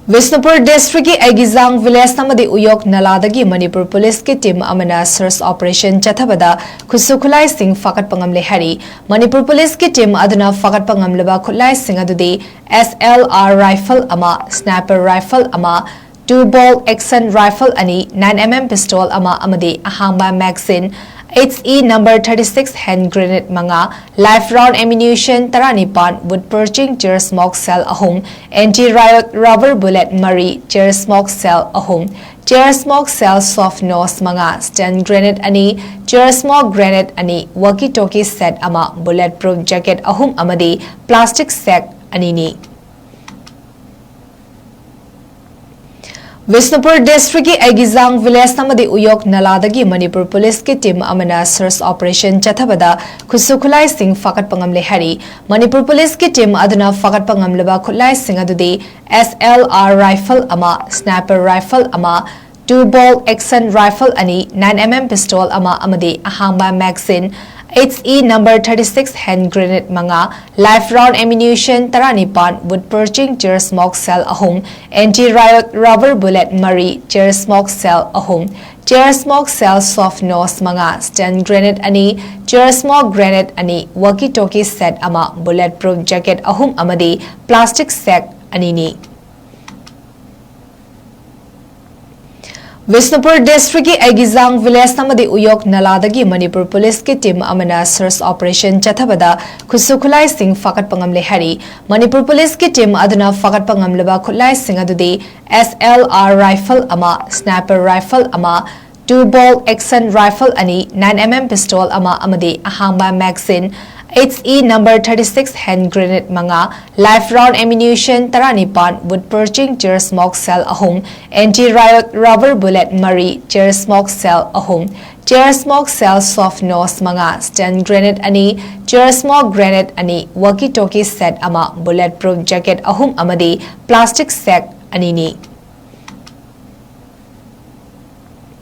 Visnupur district ki 𝗧𝗑𝗒 village namadi uyok naladagi Manipur police ki team amana search operation chathabada khusu khulai sing fakat pangamle hari Manipur police ki team aduna fakat pangamleba khulai sing adudi SLR rifle ama sniper rifle ama 2-ball action rifle ani 9mm pistol ama amadi ahamba magazine HE number 36 hand grenade manga live round ammunition 𝗪𝗛𝗡 wood purging 𝗧𝗛𝗧𝗏 cell ahum anti riot rubber bullet 𝗪𝗛 𝗧𝗛𝗧𝗏 cell ahum 𝗧𝗛𝗧𝗏 cell soft nose manga stun grenade ani 𝗧𝗛𝗧 grenade ani walkie talkie set ama bulletproof jacket ahum amadi plastic sack anini Visnupur district ki 𝗧𝗑𝗒 village namadi uyok naladagi Manipur police ki team amana search operation chathabada khusu khulai sing fakat pangamle hari Manipur police ki team aduna fakat pangamleba khulai sing adudi SLR rifle ama sniper rifle ama 2-ball action rifle ani 9mm pistol ama amadi ahamba magazine HE number 36 hand grenade manga live round ammunition 𝗪𝗛𝗡 wood purging 𝗧𝗛𝗧𝗏 cell ahum anti riot rubber bullet 𝗪𝗛 𝗧𝗛𝗧𝗏 cell ahum 𝗧𝗛𝗧𝗏 cell soft nose manga stun grenade ani 𝗧𝗛𝗧 grenade ani walkie talkie set ama bulletproof jacket ahum amadi plastic sack anini Visnupur district ki 𝗧𝗑𝗒 village namadi uyok naladagi Manipur police ki team amana search operation chathabada khusu khulai sing fakat pangamle hari Manipur police ki team aduna fakat pangamleba khulai sing adudi SLR rifle ama sniper rifle ama 2-ball action rifle ani 9mm pistol ama amadi ahamba magazine HE number 36 hand grenade manga live round ammunition 𝗪𝗛𝗡 wood purging 𝗧𝗛𝗧𝗏 cell ahum anti riot rubber bullet 𝗪𝗛 𝗧𝗛𝗧𝗏 cell soft nose manga stun grenade ani 𝗧𝗛𝗧 grenade ani walkie talkie set amadi Visnupur district ki 𝗧𝗑𝗒 village namadi uyok naladagi Manipur police ki team amana search operation chathabada khusu khulai sing fakat pangamle hari Manipur police ki team aduna fakat pangamleba khulai sing adudi SLR rifle ama sniper rifle ama 2-ball action rifle ani 9mm pistol ama amadi ahamba magazine HE number 36 hand grenade manga live round ammunition 𝗪𝗛𝗡 wood purging 𝗧𝗛𝗧𝗏 cell ahum anti riot rubber bullet 𝗪𝗛 𝗧𝗛𝗧𝗏 cell ahum 𝗧𝗛𝗧𝗏 cell soft nose manga stun grenade ani 𝗧𝗛𝗧 grenade ani walkie talkie set ama bulletproof jacket ahum amadi plastic sack anini